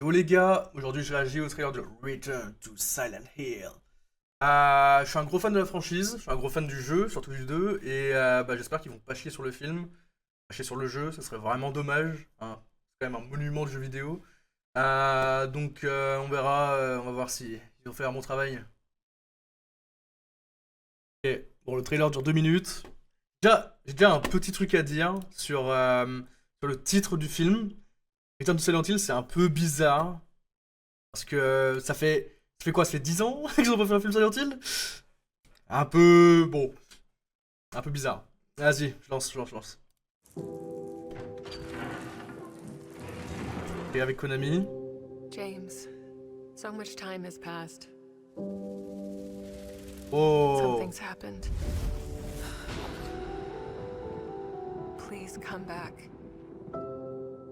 Yo les gars, aujourd'hui je réagis au trailer de Return to Silent Hill. Je suis un gros fan de la franchise, je suis un gros fan du jeu, surtout du 2, et j'espère qu'ils vont pas chier sur le film, pas chier sur le jeu, ce serait vraiment dommage, hein. C'est quand même un monument de jeu vidéo. On verra, on va voir si ils vont faire un bon travail. Ok, bon le trailer dure 2 minutes. J'ai déjà un petit truc à dire sur le titre du film. Return to Silent Hill, c'est un peu bizarre. Parce que ça fait quoi? Ça fait 10 ans qu'ils ont pas fait un film Silent Hill? Un peu. Bon. Un peu bizarre. Vas-y, je lance. Et avec Konami. James, so much time has passed. Oh. Something's happened. Please come back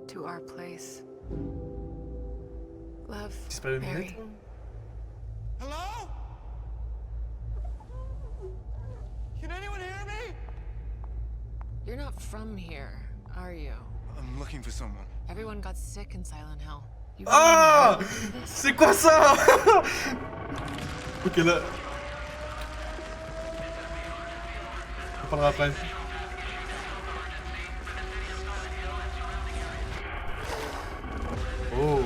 to our place. Love, C'est pas le Mary. minute? Hello? Can anyone hear me? You're not from here, are you? I'm looking for someone. Everyone got sick in Silent Hill. You Ah! really know this? C'est quoi ça? Ok, là. On parlera après. Oh.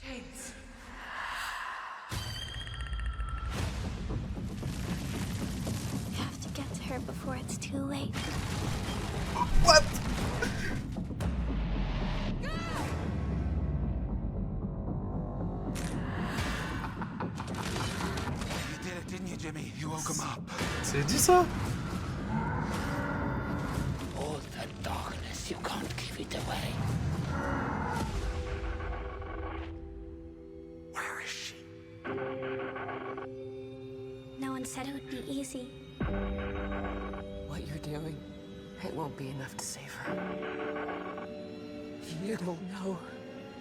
James. We have to get to her before it's too late. What? You did it, didn't you, Jimmy? You woke him up. C'est dit ça? All that darkness, you can't keep it away. Where is she? No one said it would be easy. What you're doing, it won't be enough to save her. You don't know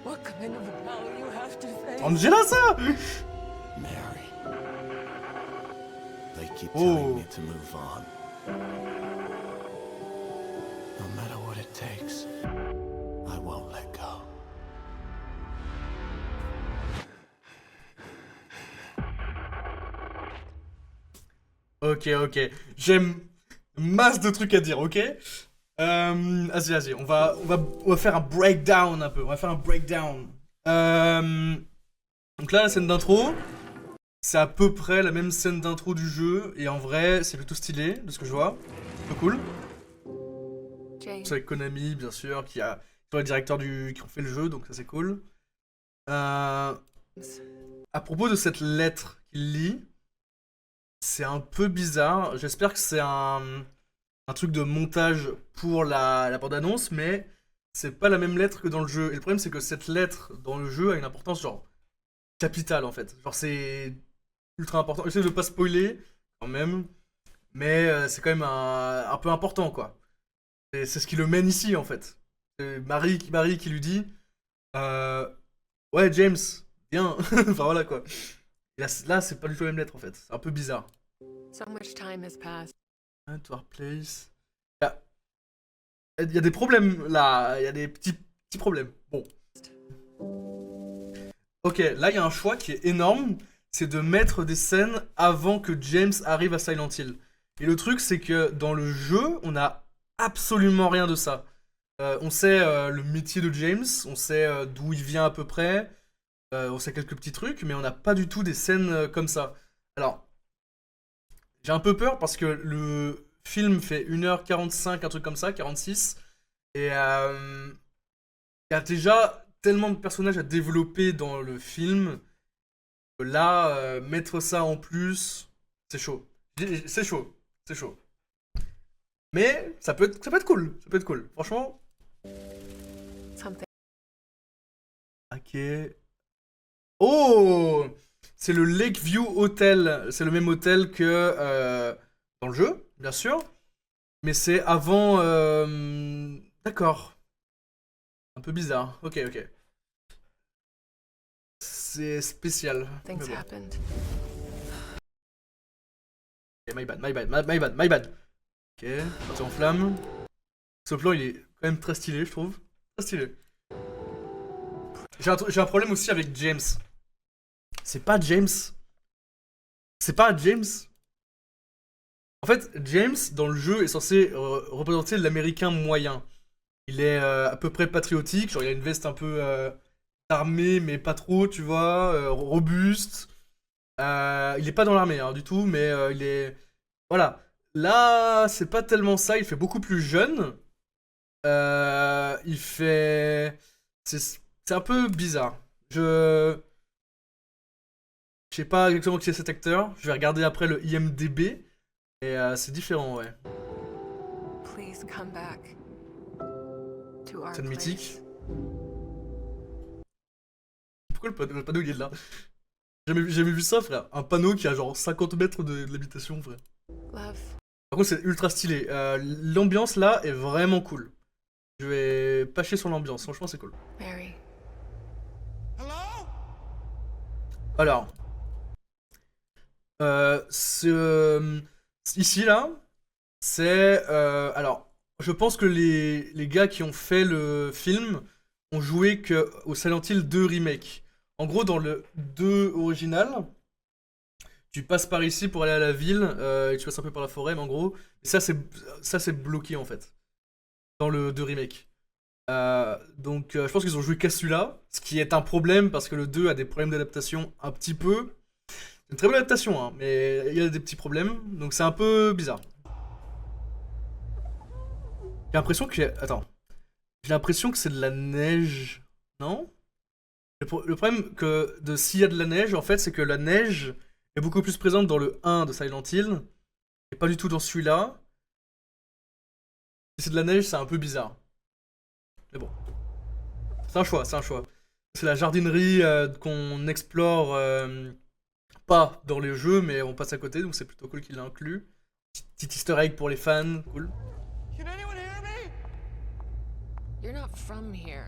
what kind of hell you have to face. Angela ça? Mary. They keep Oh. telling me to move on. No matter what it takes, I won't let go. Ok. J'aime masse de trucs à dire, ok? Vas-y, on va faire un breakdown un peu. On va faire un breakdown. Donc là, la scène d'intro, c'est à peu près la même scène d'intro du jeu. Et en vrai, c'est plutôt stylé, de ce que je vois. Plutôt cool. James. C'est avec Konami, bien sûr, qui sont les directeurs qui ont fait le jeu, donc ça c'est cool. À propos de cette lettre qu'il lit, c'est un peu bizarre. J'espère que c'est un truc de montage pour la bande-annonce, mais c'est pas la même lettre que dans le jeu. Et le problème, c'est que cette lettre dans le jeu a une importance genre capitale en fait. Genre c'est ultra important. J'essaie de pas spoiler quand même, mais c'est quand même un peu important quoi. C'est ce qui le mène ici en fait. C'est Marie qui lui dit ouais James, viens. Enfin voilà quoi. Et là c'est pas du tout la même lettre en fait. C'est un peu bizarre. So much time has passed. To our place. Il y a des problèmes là, il y a des petits problèmes. Bon. Ok, là il y a un choix qui est énorme, c'est de mettre des scènes avant que James arrive à Silent Hill. Et le truc c'est que dans le jeu, on a absolument rien de ça. On sait le métier de James, on sait d'où il vient à peu près, on sait quelques petits trucs, mais on n'a pas du tout des scènes comme ça. Alors, j'ai un peu peur parce que le film fait 1h45, un truc comme ça, 46. Et il y a déjà tellement de personnages à développer dans le film que là, mettre ça en plus, c'est chaud. C'est chaud. Mais ça peut être cool. Franchement. Something. Ok. Oh! C'est le Lakeview Hotel. C'est le même hôtel que dans le jeu, bien sûr. Mais c'est avant... D'accord. Un peu bizarre. Ok. C'est spécial. Mais Things bon. happened. Ok, my bad. Ok, parti en flamme. Ce plan, il est quand même très stylé, je trouve. Très stylé. J'ai un problème aussi avec James. C'est pas James. C'est pas James. En fait, James, dans le jeu, est censé représenter l'américain moyen. Il est à peu près patriotique, genre il a une veste un peu armée, mais pas trop, tu vois, robuste. Il est pas dans l'armée, hein, du tout, mais il est... Voilà. Là, c'est pas tellement ça, il fait beaucoup plus jeune. Il fait... C'est un peu bizarre. Je sais pas exactement qui est cet acteur. Je vais regarder après le IMDb. Et c'est différent, ouais. Please come back to our C'est une mythique. place. Pourquoi le panneau il est là? J'ai jamais vu ça, frère. Un panneau qui a genre 50 mètres de l'habitation, frère. Love, Par contre, c'est ultra stylé. L'ambiance là est vraiment cool. Je vais pas chier sur l'ambiance, franchement, c'est cool. Mary. Hello? Alors. Ici là, c'est. Alors, je pense que les gars qui ont fait le film ont joué que au Silent Hill 2 Remake. En gros, dans le 2 original, tu passes par ici pour aller à la ville, et tu passes un peu par la forêt, mais en gros, ça c'est bloqué en fait, dans le 2 Remake. Donc je pense qu'ils ont joué qu'à celui-là, ce qui est un problème parce que le 2 a des problèmes d'adaptation un petit peu. C'est une très bonne adaptation, hein, mais il y a des petits problèmes, donc c'est un peu bizarre. J'ai l'impression que... Attends. J'ai l'impression que c'est de la neige, non? Le problème que s'il y a de la neige, en fait, c'est que la neige est beaucoup plus présente dans le 1 de Silent Hill, et pas du tout dans celui-là. Si c'est de la neige, c'est un peu bizarre. Mais bon. C'est un choix, c'est un choix. C'est la jardinerie qu'on explore pas dans les jeux, mais on passe à côté, donc c'est plutôt cool qu'il l'ait inclus. Petit easter egg pour les fans, cool. Can anyone hear me? You're not from here,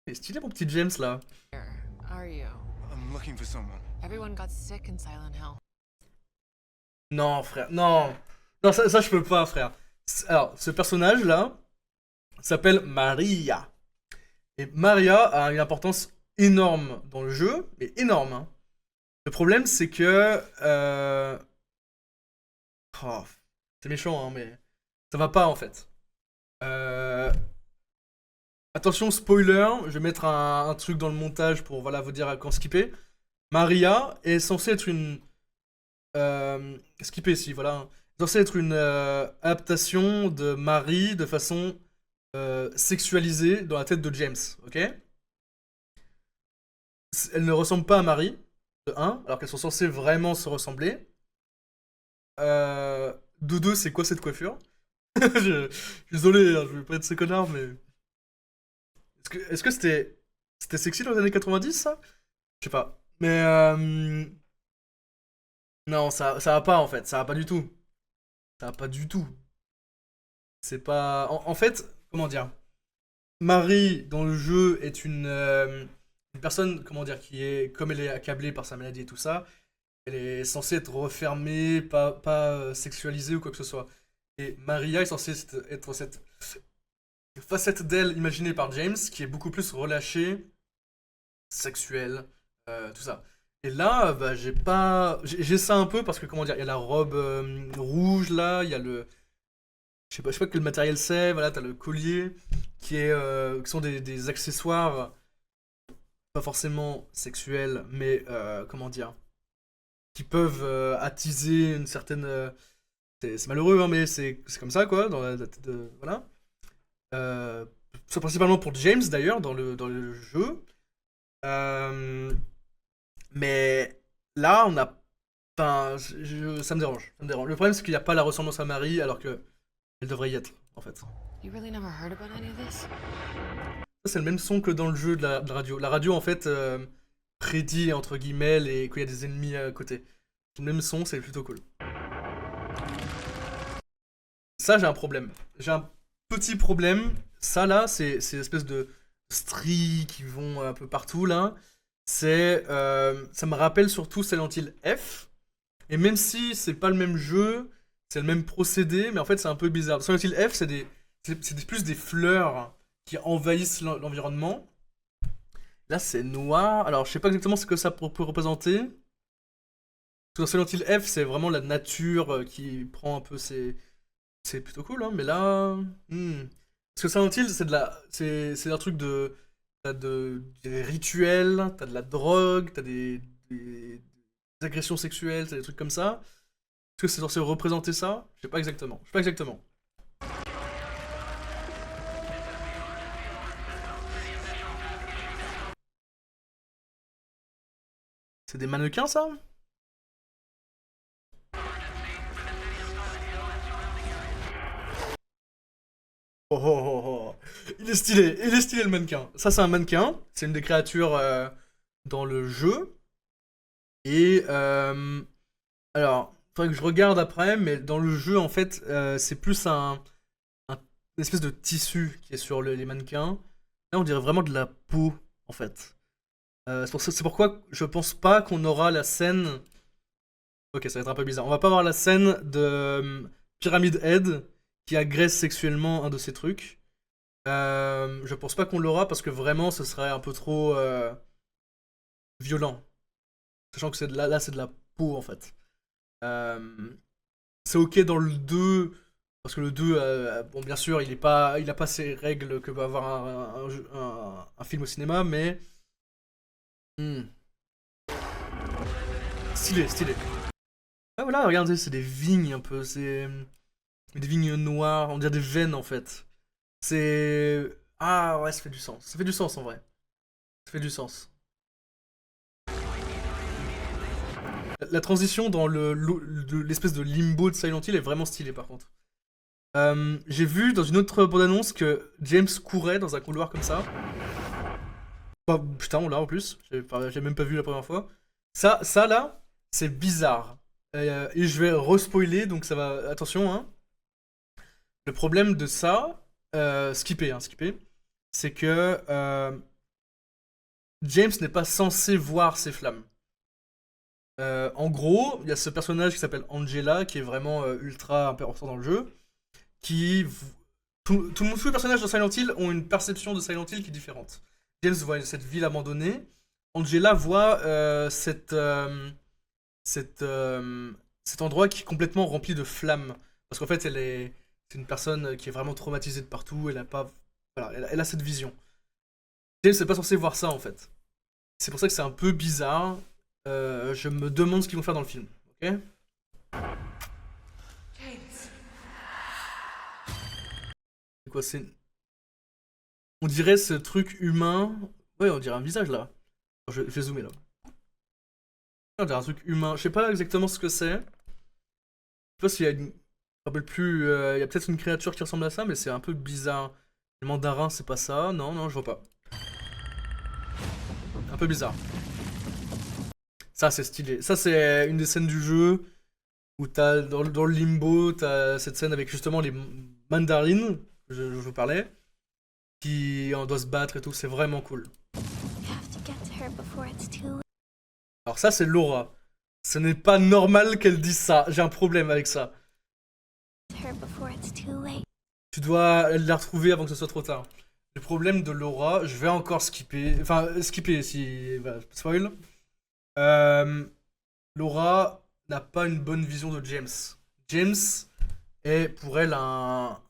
C'est stylé mon petit James là. are you? I'm looking for someone. Everyone got sick in Silent Hill. Non frère, non. Non ça je peux pas frère. Alors ce personnage là s'appelle Maria. Et Maria a une importance énorme dans le jeu, mais énorme. Hein. Le problème c'est que... Oh, c'est méchant hein, mais ça va pas en fait. Attention spoiler, je vais mettre un truc dans le montage pour voilà, vous dire à quand skipper. Maria est censée être une... skipper ici, voilà. Censée être une adaptation de Marie de façon sexualisée dans la tête de James, ok? Elle ne ressemble pas à Marie, de 1, alors qu'elles sont censées vraiment se ressembler. De 2, c'est quoi cette coiffure? Je suis désolé, hein, je vais pas être ce connard, mais... Est-ce que c'était sexy dans les années 90, ça? Je sais pas. Mais non, ça va pas en fait, ça va pas du tout. Ça va pas du tout. C'est pas... En fait, comment dire? Marie, dans le jeu, est une personne, comment dire, qui est... Comme elle est accablée par sa maladie et tout ça, elle est censée être refermée, pas sexualisée ou quoi que ce soit. Et Maria est censée être cette facette d'elle imaginée par James, qui est beaucoup plus relâchée, sexuelle, tout ça. Et là, bah, j'ai ça un peu parce que, comment dire, il y a la robe rouge là, il y a le... Je sais pas quel matériel c'est, voilà, t'as le collier, qui sont des accessoires, pas forcément sexuels, mais, comment dire, qui peuvent attiser une certaine... c'est malheureux, hein, mais c'est comme ça, quoi, dans la tête de... Voilà. C'est principalement pour James, d'ailleurs, dans le jeu. Mais là, on a... Enfin, ça me dérange. Ça me dérange. Le problème, c'est qu'il n'y a pas la ressemblance à Marie, alors que elle devrait y être, en fait. Ça, You really never heard about any of this? c'est le même son que dans le jeu de la radio. La radio, en fait, prédit, entre guillemets, qu'il y a des ennemis à côté. Le même son, c'est plutôt cool. Ça, j'ai un problème. J'ai un petit problème. Ça, là, c'est l'espèce de stries qui vont un peu partout, là. Ça me rappelle surtout Silent Hill F. Et même si c'est pas le même jeu, c'est le même procédé, mais en fait c'est un peu bizarre. Silent Hill F, c'est plus des fleurs qui envahissent l'environnement. Là c'est noir, alors je sais pas exactement ce que ça peut représenter. Parce que dans Silent Hill F, c'est vraiment la nature qui prend un peu ses... C'est plutôt cool, hein, mais là... Parce que Silent Hill, c'est un truc de... des rituels, t'as de la drogue, t'as des agressions sexuelles, t'as des trucs comme ça. Est-ce que c'est censé représenter ça? Je sais pas exactement. Je sais pas exactement. C'est des mannequins, ça? Oh, oh, oh, oh. Il est stylé le mannequin. Ça c'est un mannequin, c'est une des créatures dans le jeu. Et alors, faudrait que je regarde après, mais dans le jeu en fait, c'est plus une espèce de tissu qui est sur les mannequins. Là on dirait vraiment de la peau en fait. C'est pourquoi je pense pas qu'on aura la scène. Ok, ça va être un peu bizarre. On va pas avoir la scène de Pyramid Head qui agresse sexuellement un de ces trucs. Je pense pas qu'on l'aura parce que vraiment ce serait un peu trop violent. Sachant que là c'est de la peau en fait. C'est ok dans le 2 parce que le 2, bon bien sûr il a pas ces règles que va avoir un film au cinéma, mais stylé. Ah voilà, regardez, c'est des vignes un peu, c'est des vignes noires, on dirait des veines en fait. C'est... Ah ouais, ça fait du sens. Ça fait du sens en vrai. Ça fait du sens. La transition dans l'espèce de limbo de Silent Hill est vraiment stylée par contre. J'ai vu dans une autre bande-annonce que James courait dans un couloir comme ça. Oh, putain, on l'a en plus. J'ai même pas vu la première fois. Ça là, c'est bizarre. Et je vais respoiler, donc ça va... Attention, hein. Le problème de ça, skipper, c'est que James n'est pas censé voir ces flammes. En gros, il y a ce personnage qui s'appelle Angela, qui est vraiment ultra important dans le jeu, tous les personnages de Silent Hill ont une perception de Silent Hill qui est différente. James voit cette ville abandonnée, Angela voit cet endroit qui est complètement rempli de flammes. Parce qu'en fait, c'est une personne qui est vraiment traumatisée de partout, elle a cette vision. James n'est pas censé voir ça en fait. C'est pour ça que c'est un peu bizarre. Je me demande ce qu'ils vont faire dans le film. Ok? C'est quoi, on dirait ce truc humain. Ouais, on dirait un visage là. Je vais zoomer là. On dirait un truc humain. Je sais pas exactement ce que c'est. Je sais pas s'il y a une. Je me rappelle plus. Il y a peut-être une créature qui ressemble à ça, mais c'est un peu bizarre. Le mandarin, c'est pas ça. Non, je vois pas. Un peu bizarre. Ça, c'est stylé. Ça, c'est une des scènes du jeu où t'as, dans le limbo, t'as cette scène avec justement les mandarines, je vous parlais, qui on doit se battre et tout. C'est vraiment cool. Alors ça, c'est Laura. Ce n'est pas normal qu'elle dise ça. J'ai un problème avec ça. Tu dois la retrouver avant que ce soit trop tard. Le problème de Laura, je vais encore skipper. Enfin, skipper si... Bah, spoil. Laura n'a pas une bonne vision de James. James est pour elle un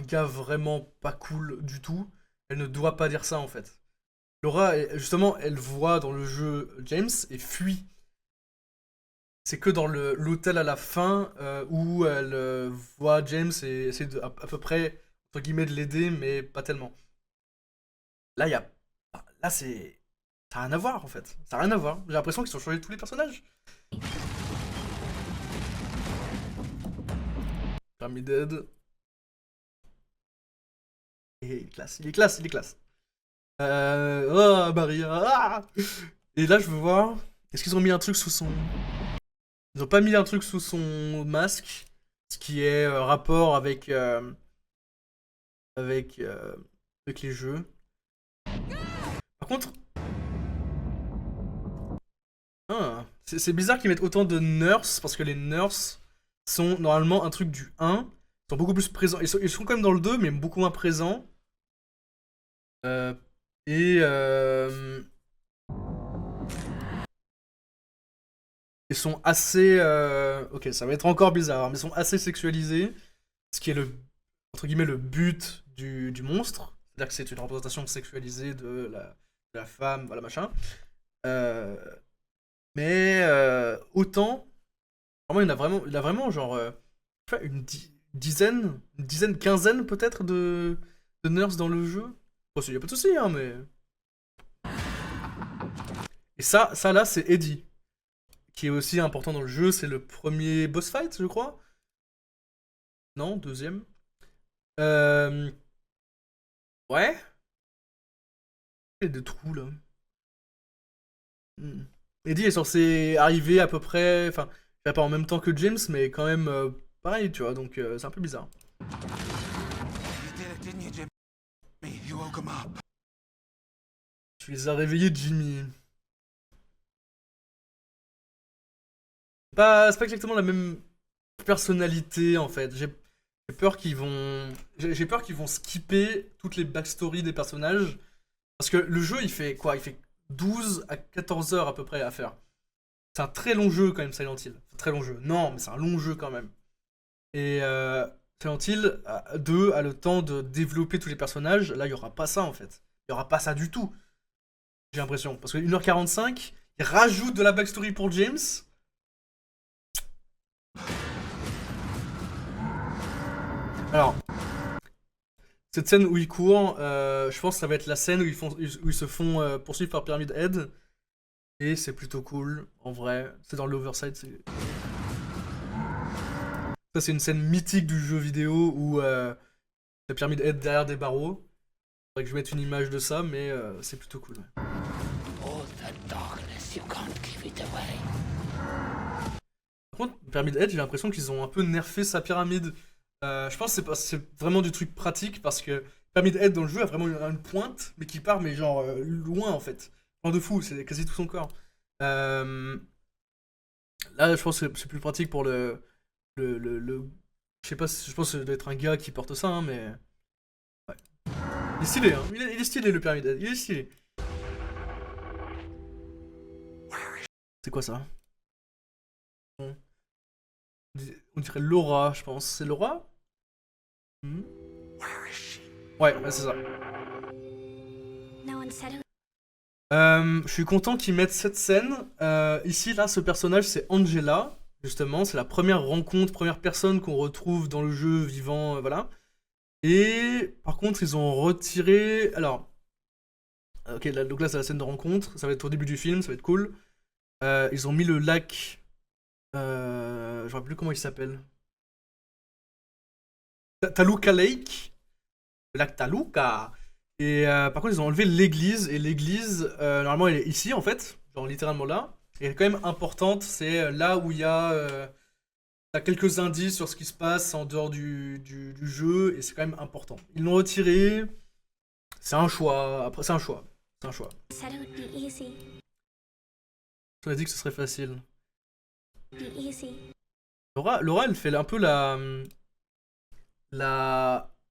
gars vraiment pas cool du tout. Elle ne doit pas dire ça en fait. Laura, justement, elle voit dans le jeu James et fuit. C'est que dans l'hôtel à la fin où elle voit James et essaie à peu près, entre guillemets, de l'aider, mais pas tellement. Là, là c'est... Ça n'a rien à voir en fait. Ça n'a rien à voir. J'ai l'impression qu'ils ont changé tous les personnages. Pyramid Dead. Et il est classe. Oh, Maria. Ah, et là, je veux voir. Est-ce qu'ils ont mis un truc sous son... Ils ont pas mis un truc sous son masque. Ce qui est rapport avec... avec les jeux. Par contre... Ah, c'est bizarre qu'ils mettent autant de nurses, parce que les nurses, sont normalement un truc du 1. Ils sont beaucoup plus présents. Ils sont quand même dans le 2, mais beaucoup moins présents. Euh, et ils sont assez... ok, ça va être encore bizarre, mais ils sont assez sexualisés. Ce qui est le, entre guillemets, le but du monstre. C'est-à-dire que c'est une représentation sexualisée de la femme, voilà, machin. Euh, mais autant... Vraiment, il a vraiment genre... je sais pas, une dizaine, quinzaine peut-être de nurses dans le jeu. Bon, il y a pas de souci, hein, mais... Et ça là, c'est Eddie. Qui est aussi important dans le jeu, c'est le premier boss fight, je crois. Non, deuxième. Euh... Ouais. Il y a des trous, là. Hmm. Eddie est censé arriver à peu près... Enfin, pas en même temps que James, mais quand même pareil, tu vois, donc c'est un peu bizarre. You did it, didn't you, Jim? You woke him up. Tu les as réveillés, Jimmy. C'est pas exactement la même personnalité, en fait. J'ai peur qu'ils vont... J'ai peur qu'ils vont skipper toutes les backstories des personnages. Parce que le jeu, il fait quoi? Il fait 12 à 14 heures à peu près à faire. C'est un très long jeu quand même, Silent Hill. C'est un très long jeu. Non, mais c'est un long jeu quand même. Et Silent Hill 2 a le temps de développer tous les personnages. Là, il n'y aura pas ça en fait. Il n'y aura pas ça du tout. J'ai l'impression. Parce que 1h45, il rajoute de la backstory pour James. Alors, cette scène où ils courent, je pense que ça va être la scène où ils se font poursuivre par Pyramid Head. Et c'est plutôt cool, en vrai. C'est dans l'Overside. Ça, c'est une scène mythique du jeu vidéo où la Pyramid Head derrière des barreaux. Faudrait que je mette une image de ça, mais c'est plutôt cool. Ouais. All the darkness, you can't give it away. Par contre, Pyramid Head, j'ai l'impression qu'ils ont un peu nerfé sa pyramide. Je pense que c'est vraiment du truc pratique parce que Pyramid Head dans le jeu a vraiment une pointe, mais qui part, mais genre loin en fait. Loin de fou, c'est quasi tout son corps. Là, je pense que c'est plus pratique pour je sais pas, je pense que ça doit être un gars qui porte ça, hein, mais. Ouais. Il est stylé, hein. Il est stylé le Pyramid Head, il est stylé. C'est quoi ça? On dirait Laura, je pense. C'est Laura? Ouais, c'est ça. No one said it. Je suis content qu'ils mettent cette scène. Ici, là, ce personnage, c'est Angela. Justement, c'est la première rencontre, première personne qu'on retrouve dans le jeu vivant, voilà. Et par contre, ils ont retiré... Alors, ok, donc là, c'est la scène de rencontre. Ça va être au début du film, ça va être cool. Ils ont mis le lac... je ne me rappelle plus comment il s'appelle. Taluka Lake. Le lac Taluka. Et par contre, ils ont enlevé l'église. Et l'église, normalement, elle est ici, en fait. Genre littéralement là. Et elle est quand même importante. C'est là où il y a... t'as quelques indices sur ce qui se passe en dehors du jeu. Et c'est quand même important. Ils l'ont retiré. C'est un choix. Après, c'est un choix. C'est un choix. Said it would be easy. On a dit que ce serait facile. Be easy. Laura, elle fait un peu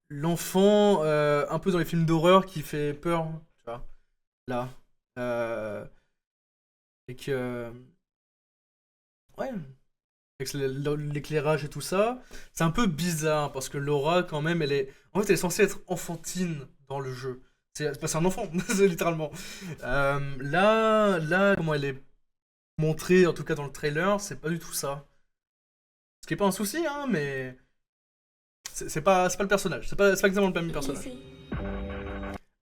l'enfant un peu dans les films d'horreur qui fait peur, tu vois. Là. Et que... Ouais. Avec l'éclairage et tout ça. C'est un peu bizarre parce que Laura, quand même, elle est... En fait, elle est censée être enfantine dans le jeu. C'est un enfant, littéralement. Là, comment elle est montrée, en tout cas dans le trailer, c'est pas du tout ça. Ce qui est pas un souci, hein, mais... C'est pas le personnage. C'est pas exactement le même personnage. Easy.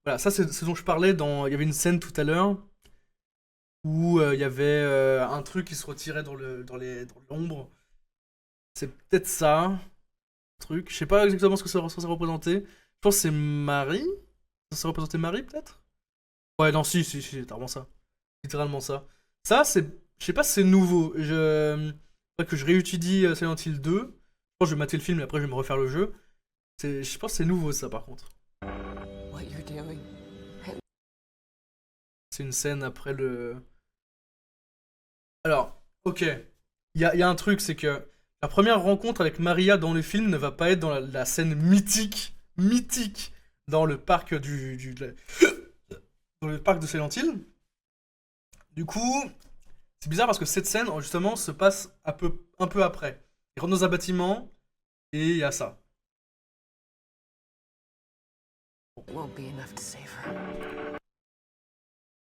Voilà, ça c'est ce dont je parlais dans... Il y avait une scène tout à l'heure où il y avait un truc qui se retirait dans l'ombre. C'est peut-être ça, truc. Je sais pas exactement ce que ça représentait. Je pense que c'est Marie. Ça représentait Marie, peut-être? Ouais, non, si, c'est littéralement ça. Littéralement ça. Ça, c'est... Je sais pas si c'est nouveau. Faudrait que je réétudie Silent Hill 2. Je pense que je vais mater le film et après je vais me refaire le jeu. Je pense que c'est nouveau, ça, par contre. What you're doing. C'est une scène après le... Alors, ok. Il y a un truc, c'est que... J'ai la première rencontre avec Maria dans le film ne va pas être dans la scène mythique, dans le parc dans le parc de Silent Hill. Du coup, c'est bizarre parce que cette scène, justement, se passe un peu après. Il rentre dans un bâtiment, et il y a ça. It won't be enough to save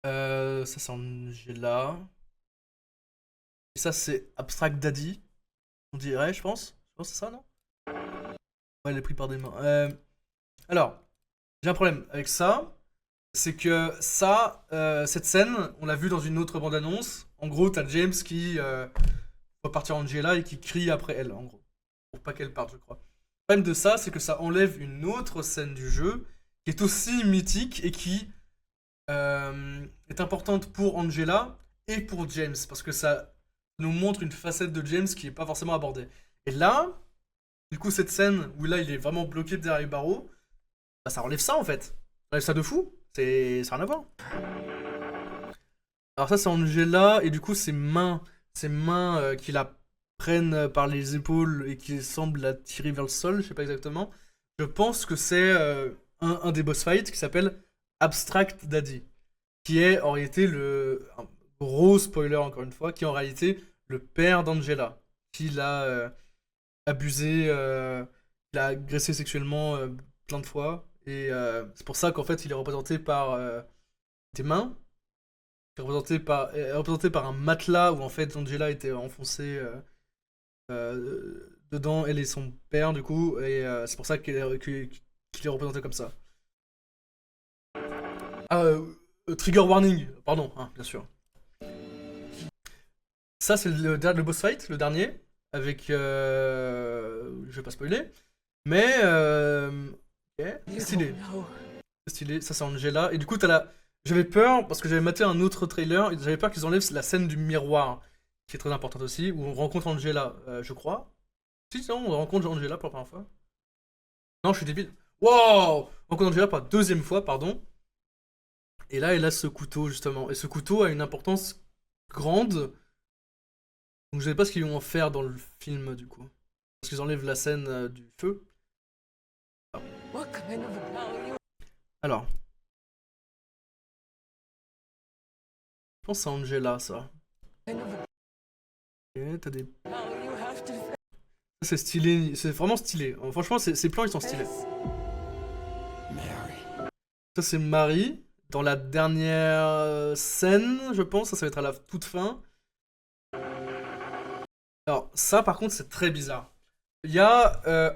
her. Ça c'est Angela. Et ça c'est Abstract Daddy. On dirait, je pense. Je pense que c'est ça, non? Ouais, elle est prise par des mains. Alors, j'ai un problème avec ça. C'est que ça, cette scène, on l'a vu dans une autre bande-annonce. En gros, t'as James qui va partir Angela et qui crie après elle, en gros. Pour pas qu'elle parte, je crois. Le problème de ça, c'est que ça enlève une autre scène du jeu qui est aussi mythique et qui est importante pour Angela et pour James. Parce que ça nous montre une facette de James qui n'est pas forcément abordée. Et là, du coup, cette scène où là, il est vraiment bloqué derrière les barreaux, bah, ça enlève ça en fait. Ça enlève ça de fou. Ça n'a rien à voir. Alors ça, c'est Angela, et du coup, ses mains qui la prennent par les épaules et qui semblent la tirer vers le sol, je sais pas exactement. Je pense que c'est un des boss fights qui s'appelle Abstract Daddy, qui est en réalité un gros spoiler encore une fois, qui est en réalité le père d'Angela, qui l'a abusé, l'a agressé sexuellement plein de fois, et c'est pour ça qu'en fait il est représenté par des mains, représenté par un matelas où en fait Angela était enfoncée dedans, elle et son père du coup, et c'est pour ça qu'il est représenté comme ça. Trigger warning, pardon, hein, bien sûr. Ça c'est le boss fight, le dernier, avec... je vais pas spoiler, mais... okay, c'est stylé. C'est stylé, ça c'est Angela, et du coup t'as la... J'avais peur, parce que j'avais maté un autre trailer, et j'avais peur qu'ils enlèvent la scène du miroir, qui est très importante aussi, où on rencontre Angela, je crois. Si, non, on rencontre Angela pour la première fois. Non, je suis débile. Wow! On rencontre Angela pour la deuxième fois, pardon. Et là, elle a ce couteau, justement. Et ce couteau a une importance grande. Donc je sais pas ce qu'ils vont en faire dans le film, du coup. Parce qu'ils enlèvent la scène du feu. What kind of a pal you? Alors. Je pense que c'est Angela, ça. Kind of a Ok, t'as des... pal you have to C'est stylé, c'est vraiment stylé. Franchement, ces plans, ils sont stylés. Mary. Ça, c'est Marie. Dans la dernière scène, je pense. Ça va être à la toute fin. Alors, ça, par contre, c'est très bizarre. Il y a...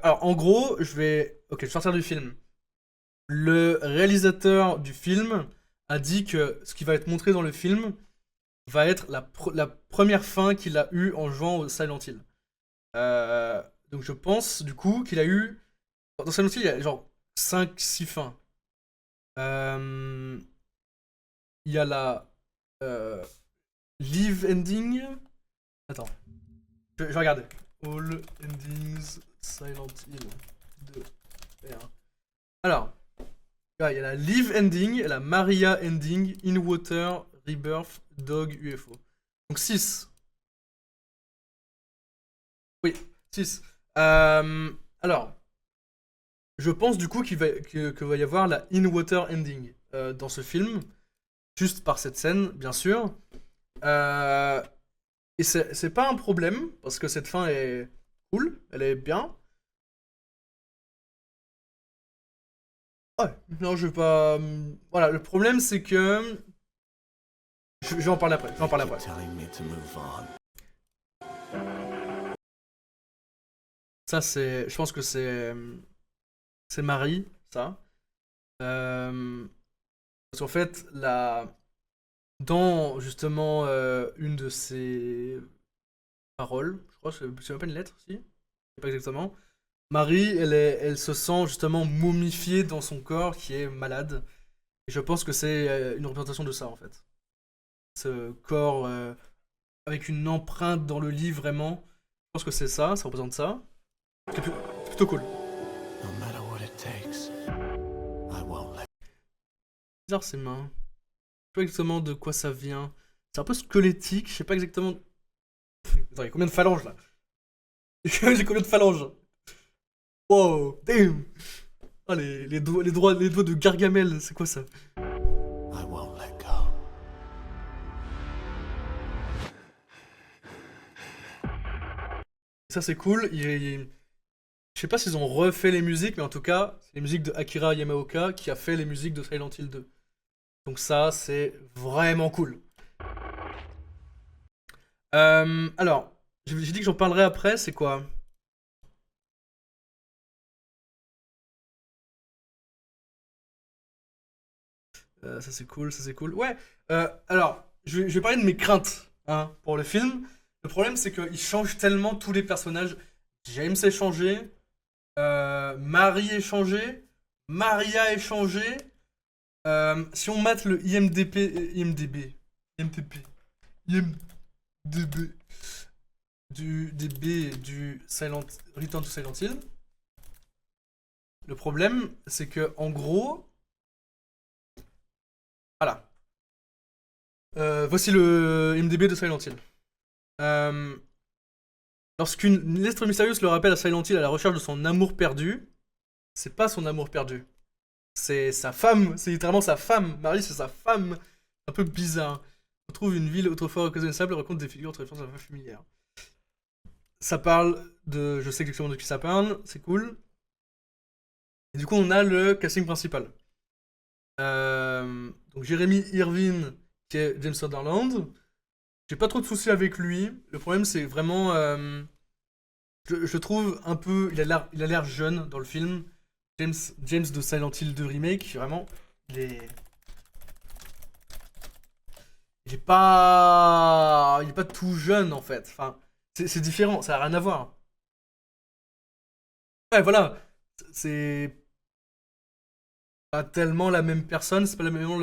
alors, en gros, je vais sortir du film. Le réalisateur du film a dit que ce qui va être montré dans le film va être la première fin qu'il a eue en jouant au Silent Hill. Donc je pense du coup qu'il a eu... Dans Silent Hill, il y a genre 5-6 fins. Il y a la live ending. Attends. Je vais regarder. All endings Silent Hill 2 et 1. Alors, il y a la live ending, la Maria ending, In Water, Rebirth, Dog, UFO. Donc 6. Oui, 6. Alors, je pense du coup qu'il va y avoir la In Water ending dans ce film, juste par cette scène, bien sûr. Et c'est pas un problème, parce que cette fin est cool, elle est bien. Ouais, non, je vais pas... Voilà, le problème c'est que... Je vais en parler après, Telling me to move on. Ça, c'est... Je pense que c'est Marie, ça. Parce qu'en fait, dans, justement, une de ses paroles, je crois que c'est même pas une lettre, si? Je sais pas exactement. Marie, elle se sent, justement, momifiée dans son corps, qui est malade. Et je pense que c'est une représentation de ça, en fait. Ce corps avec une empreinte dans le lit, vraiment. Je pense que c'est ça représente ça. C'est plutôt cool. No matter what it takes, I won't let. Bizarre ses mains. Je sais pas exactement de quoi ça vient. C'est un peu squelettique, je sais pas exactement. Attends, il y a combien de phalanges là? J'ai combien de phalanges? Wow, damn! Ah, les doigts de Gargamel, c'est quoi ça? I won't let go. Ça, c'est cool. Je sais pas s'ils ont refait les musiques, mais en tout cas, c'est les musiques de Akira Yamaoka qui a fait les musiques de Silent Hill 2. Donc ça, c'est vraiment cool. Alors, j'ai dit que j'en parlerai après, c'est quoi? Ça c'est cool, ça c'est cool. Ouais, alors, je vais parler de mes craintes hein, pour le film. Le problème c'est qu'il change tellement tous les personnages. James est changé, Marie est changé, Maria est changée. Si on mate le IMDB du Return to Silent Hill, le problème c'est que en gros, voilà. Voici le IMDb de Silent Hill. Lorsqu'une lettre mystérieuse le rappelle à Silent Hill à la recherche de son amour perdu, c'est pas son amour perdu. C'est sa femme, c'est littéralement sa femme. Marie, c'est sa femme. Un peu bizarre. On trouve une ville autrefois reconnaissable et raconte des figures très fortes à la fois familière. Ça parle de. Je sais exactement de qui ça parle, c'est cool. Et du coup, on a le casting principal. Donc, Jeremy Irvine, qui est James Sutherland. J'ai pas trop de soucis avec lui. Le problème, c'est vraiment. Je trouve un peu. Il a l'air jeune dans le film. James de Silent Hill 2 Remake, vraiment. Il est pas. Il est pas tout jeune en fait. Enfin, c'est différent, ça a rien à voir. Ouais, voilà. C'est pas tellement la même personne, c'est pas vraiment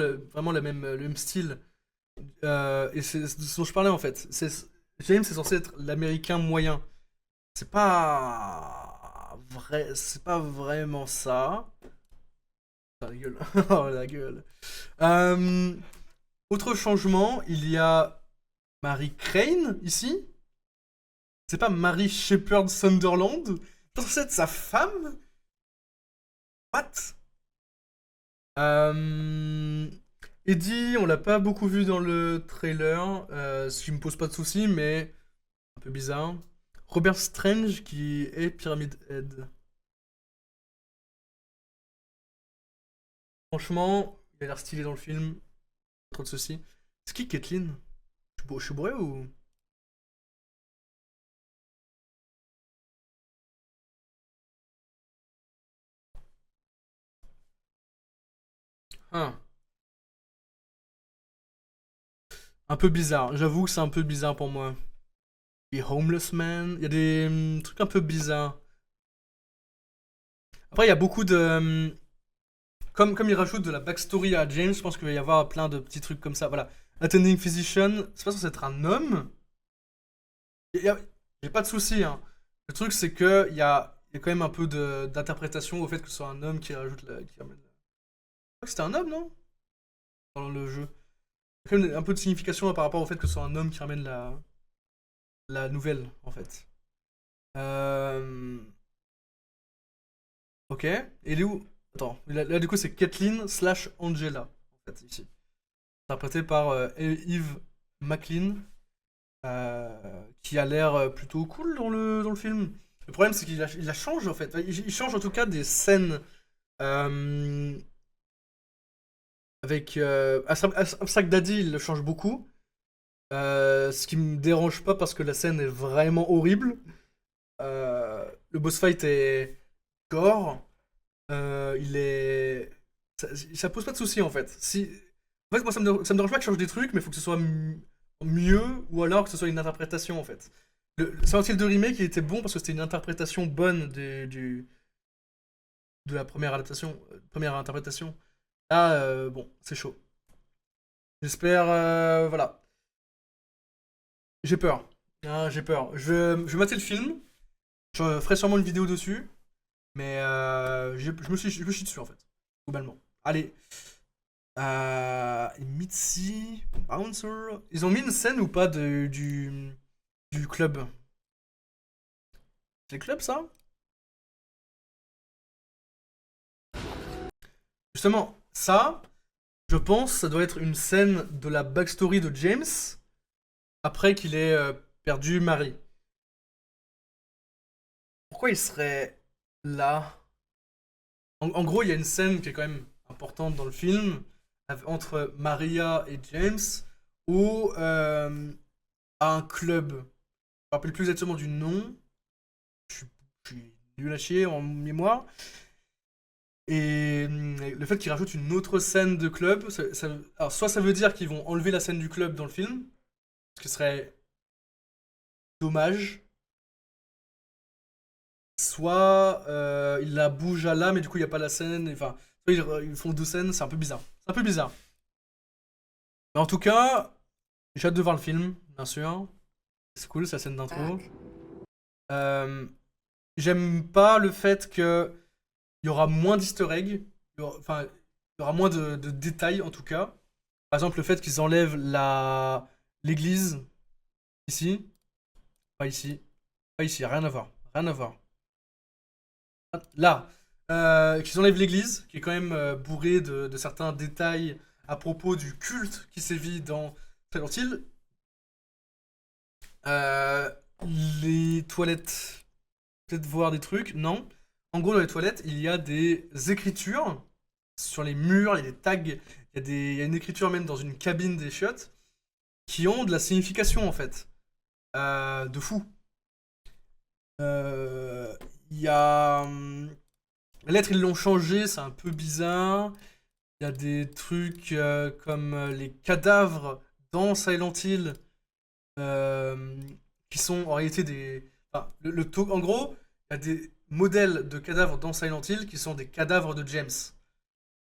le même style. Et c'est ce dont je parlais en fait. James est censé être l'américain moyen. C'est pas vraiment ça. Oh, la gueule. Oh la gueule. Euh, Autre changement, il y a Mary Crane ici. C'est pas Mary Shepard Sunderland. C'est censé être sa femme. What? Eddie, on l'a pas beaucoup vu dans le trailer, ce qui me pose pas de soucis, mais un peu bizarre. Robert Strange qui est Pyramid Head. Franchement, il a l'air stylé dans le film. Pas trop de soucis. C'est qui Caitlyn? Je suis bourré ou. Ah. Un peu bizarre. J'avoue que c'est un peu bizarre pour moi. Et Homeless Man. Il y a des trucs un peu bizarres. Après, il y a beaucoup de. Comme il rajoute de la backstory à James, je pense qu'il va y avoir plein de petits trucs comme ça. Voilà. Attending Physician, c'est pas censé être un homme. J'ai pas de soucis. Hein. Le truc, c'est que il y a quand même un peu d'interprétation au fait que ce soit un homme qui rajoute la. Qui ramène la... Je crois que c'était un homme, non? Dans le jeu. Il y a quand même un peu de signification par rapport au fait que ce soit un homme qui ramène la nouvelle, en fait. Euh... Ok. Et il est où? Attends. Là, du coup, c'est Kathleen slash Angela, en fait, ici. Interprété par Eve McLean, qui a l'air plutôt cool dans le film. Le problème, c'est qu'il la change, en fait. Il change, en tout cas, des scènes euh, avec... Abstract Daddy, il le change beaucoup. Ce qui me dérange pas parce que la scène est vraiment horrible. Le boss fight est gore. Il est. Ça pose pas de soucis en fait. En fait, moi ça me dérange pas que je change des trucs, mais il faut que ce soit mieux ou alors que ce soit une interprétation en fait. Le Silent Hill 2 Remake il était bon parce que c'était une interprétation bonne de la première adaptation, première interprétation. Là, bon, c'est chaud. J'espère. Voilà. J'ai peur. Ah, j'ai peur. Je vais mater le film. Je ferai sûrement une vidéo dessus. Mais je me suis dessus en fait. Globalement. Allez. Mitzi. Bouncer. Ils ont mis une scène ou pas du club? les clubs, ça? Justement, ça, je pense, ça doit être une scène de la backstory de James après qu'il ait perdu Marie. Pourquoi il serait là? En gros, il y a une scène qui est quand même importante dans le film entre Maria et James où à un club. Je me rappelle plus exactement du nom. Je suis nul à chier en mémoire. Et le fait qu'ils rajoutent une autre scène de club, alors soit ça veut dire qu'ils vont enlever la scène du club dans le film, ce qui serait dommage, soit ils la bougent à là, mais du coup il n'y a pas la scène, enfin, soit ils font deux scènes, c'est un peu bizarre. C'est un peu bizarre. Mais en tout cas, j'ai hâte de voir le film, bien sûr. C'est cool, c'est la scène d'intro. Euh, J'aime pas le fait que il y aura moins d'easter eggs, enfin, il y aura moins de détails en tout cas. Par exemple, le fait qu'ils enlèvent l'église ici, pas ici, pas ici, rien à voir, rien à voir. Là, qu'ils enlèvent l'église, qui est quand même bourrée de certains détails à propos du culte qui sévit dans Silent Hill. Euh, les toilettes, peut-être voir des trucs, non. En gros, dans les toilettes, il y a des écritures sur les murs, il y a des tags, il y a une écriture même dans une cabine des chiottes qui ont de la signification en fait. De fou. Il y a. Les lettres, ils l'ont changé, c'est un peu bizarre. Il y a des trucs comme les cadavres dans Silent Hill euh, qui sont en réalité des. Enfin, en gros, il y a des modèles de cadavres dans Silent Hill qui sont des cadavres de James.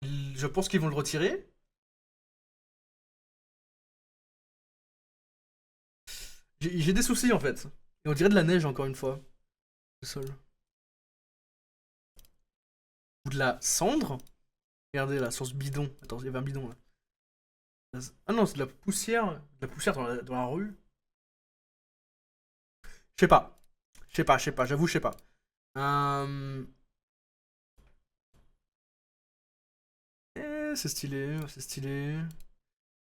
Je pense qu'ils vont le retirer. J'ai des soucis en fait. Et on dirait de la neige encore une fois. Le sol. Ou de la cendre. Regardez là, sur ce bidon. Attends, il y avait un bidon là. Ah non, c'est de la poussière. De la poussière dans la rue. Je sais pas. Je sais pas, j'avoue, je sais pas. C'est stylé, c'est stylé.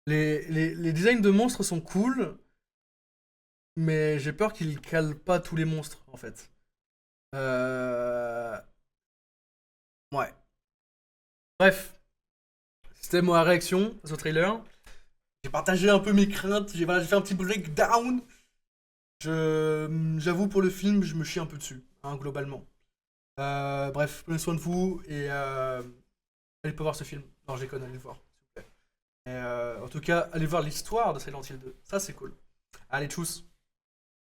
Les designs de monstres sont cool, mais j'ai peur qu'ils calent pas tous les monstres, en fait. Euh... Ouais. Bref, c'était ma réaction à ce trailer. J'ai partagé un peu mes craintes, voilà, j'ai fait un petit breakdown. J'avoue, pour le film, je me chie un peu dessus, hein, globalement. Bref, prenez soin de vous et allez pas voir ce film. Non, je déconne, allez le voir, s'il vous plaît. Et, en tout cas, allez voir l'histoire de Silent Hill 2. Ça, c'est cool. Allez, tchuss.